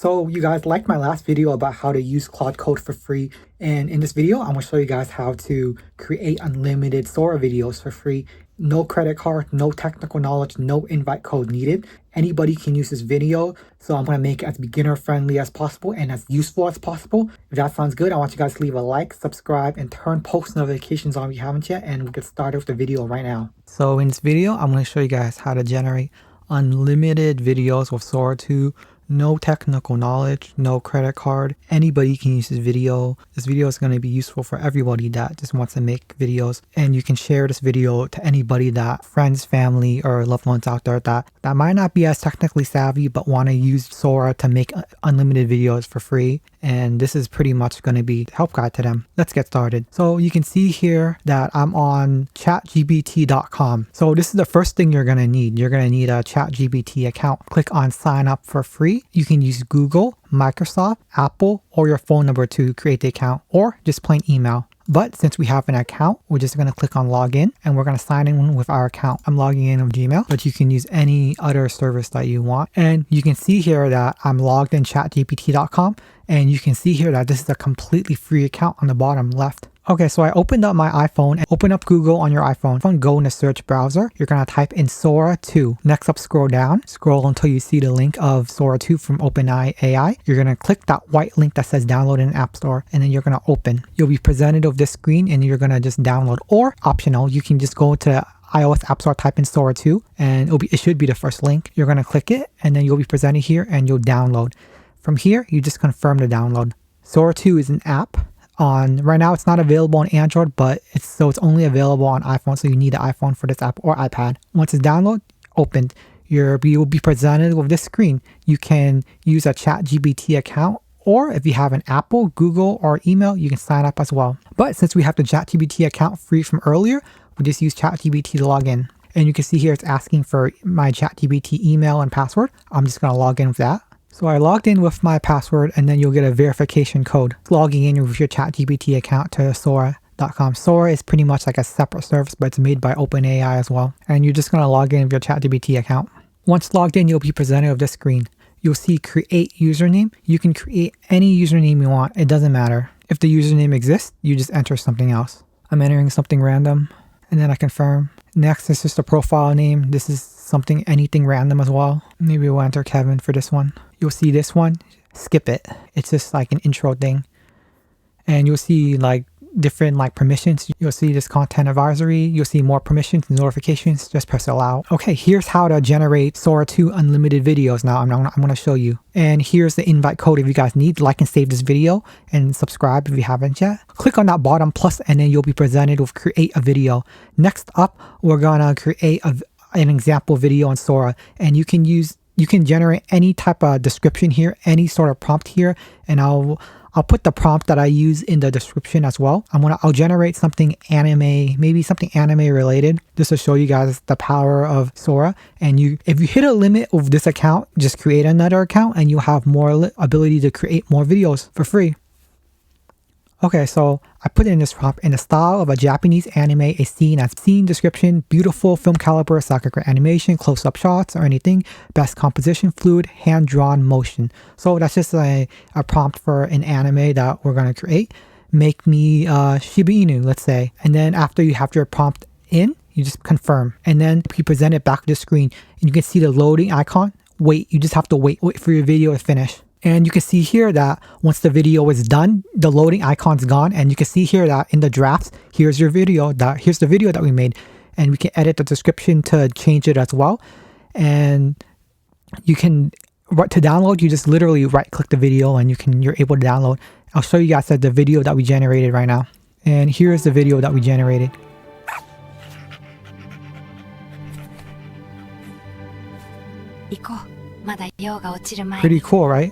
So you guys liked my last video about how to use Claude Code for free, and in this video I'm going to show you guys how to create unlimited Sora videos for free. No credit card, no technical knowledge, no invite code needed. Anybody can use this video, so I'm going to make it as beginner friendly as possible and as useful as possible. If that sounds good, I want you guys to leave a like, subscribe, and turn post notifications on if you haven't yet, and we'll get started with the video right now. So in this video I'm going to show you guys how to generate unlimited videos with Sora 2. No technical knowledge, no credit card. Anybody can use this video. This video is going to be useful for everybody that just wants to make videos. And you can share this video to anybody that friends, family, or loved ones out there that might not be as technically savvy but want to use Sora to make unlimited videos for free. And this is pretty much going to be the help guide to them. Let's get started. So you can see here that I'm on chatgpt.com. So this is the first thing you're going to need. You're going to need a ChatGPT account. Click on sign up for free. You can use Google, Microsoft, Apple, or your phone number to create the account, or just plain email. But since we have an account, we're just going to click on login and we're going to sign in with our account. I'm logging in with Gmail, but you can use any other service that you want. And you can see here that I'm logged in chatgpt.com, and you can see here that this is a completely free account on the bottom left. Okay, so I opened up my iPhone and open up Google on your iPhone. Go in the search browser. You're going to type in Sora 2. Next up, scroll down. Scroll until you see the link of Sora 2 from OpenAI. You're going to click that white link that says download in App Store, and then you're going to open. You'll be presented with this screen and you're going to just download, or optional, you can just go to iOS App Store, type in Sora 2, and it should be the first link. You're going to click it and then you'll be presented here and you'll download. From here, you just confirm the download. Sora 2 is an app. Right now it's not available on Android, but it's only available on iPhone, so you need an iPhone for this app or iPad. Once it's downloaded, opened, you will be presented with this screen. You can use a ChatGPT account, or if you have an Apple, Google, or email, you can sign up as well. But since we have the ChatGPT account free from earlier, we just use ChatGPT to log in. And you can see here it's asking for my ChatGPT email and password. I'm just going to log in with that. So I logged in with my password, and then you'll get a verification code. Logging in with your ChatGPT account to Sora.com. Sora is pretty much like a separate service, but it's made by OpenAI as well. And you're just going to log in with your ChatGPT account. Once logged in, you'll be presented with this screen. You'll see create username. You can create any username you want. It doesn't matter. If the username exists, you just enter something else. I'm entering something random, and then I confirm. Next is just a profile name. This is anything random as well. Maybe we'll enter Kevin for this one. You'll see this one, skip it. It's just like an intro thing. And you'll see like different like permissions. You'll see this content advisory. You'll see more permissions and notifications. Just press allow. Okay, here's how to generate Sora 2 unlimited videos. Now I'm going to show you. And here's the invite code if you guys need. Like and save this video and subscribe if you haven't yet. Click on that bottom plus, and then you'll be presented with create a video. Next up, we're gonna create an example video on Sora, and you can generate any type of description here, any sort of prompt here, and I'll put the prompt that I use in the description as well. I'll generate something anime, maybe something anime related, just to show you guys the power of Sora. And if you hit a limit of this account, just create another account and you'll have more ability to create more videos for free. Okay, so I put in this prompt: in the style of a Japanese anime, a scene as scene description, beautiful film caliber, sakura animation, close-up shots, or anything, best composition, fluid, hand-drawn motion. So that's just a prompt for an anime that we're going to create. Make me Shiba Inu, let's say. And then after you have your prompt in, you just confirm. And then you present it back to the screen. And you can see the loading icon. Wait, you just have to wait for your video to finish. And you can see here that once the video is done, the loading icon's gone. And you can see here that in the drafts, here's the video that we made. And we can edit the description to change it as well. And you can, to download, you just literally right click the video and you're able to download. I'll show you guys the video that we generated right now. And here's the video that we generated. Pretty cool, right?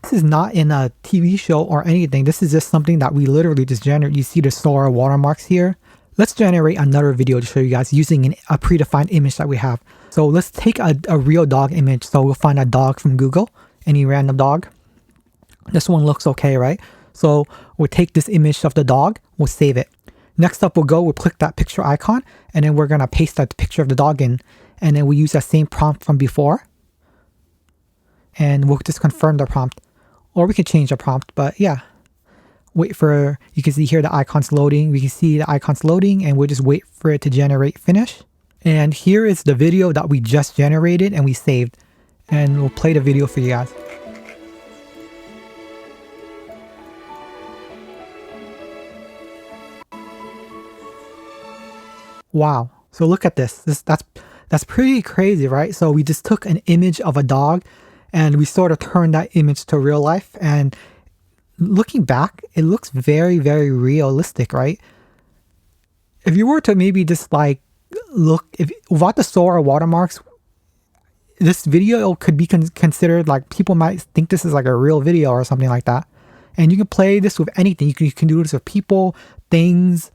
This is not in a TV show or anything. This is just something that we literally just generate. You see the Sora watermarks here. Let's generate another video to show you guys using a predefined image that we have. So let's take a real dog image. So we'll find a dog from Google, any random dog. This one looks okay, right? So we'll take this image of the dog, we'll save it. Next up, we'll click that picture icon, and then we're gonna paste that picture of the dog in, and then we use that same prompt from before. and we'll just confirm the prompt, or we can change the prompt. But yeah, wait for, you can see here the icons loading. We can see the icons loading, and we'll just wait for it to generate finish. And here is the video that we just generated and we saved, and we'll play the video for you guys. Wow. So look at this. That's pretty crazy, right? So we just took an image of a dog and we sort of turned that image to real life. And looking back, it looks very, very realistic, right? If you were to maybe just like look, if without the Sora watermarks, this video could be considered like, people might think this is like a real video or something like that. And you can play this with anything. You can do this with people, things,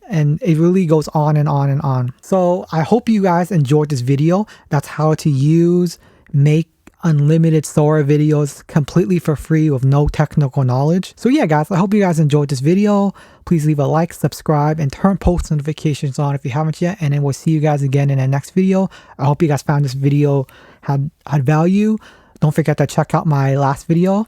and it really goes on and on and on. So I hope you guys enjoyed this video. That's how to make unlimited Sora videos completely for free with no technical knowledge. So yeah, guys, I hope you guys enjoyed this video. Please leave a like, subscribe, and turn post notifications on if you haven't yet. And then we'll see you guys again in the next video. I hope you guys found this video had value. Don't forget to check out my last video.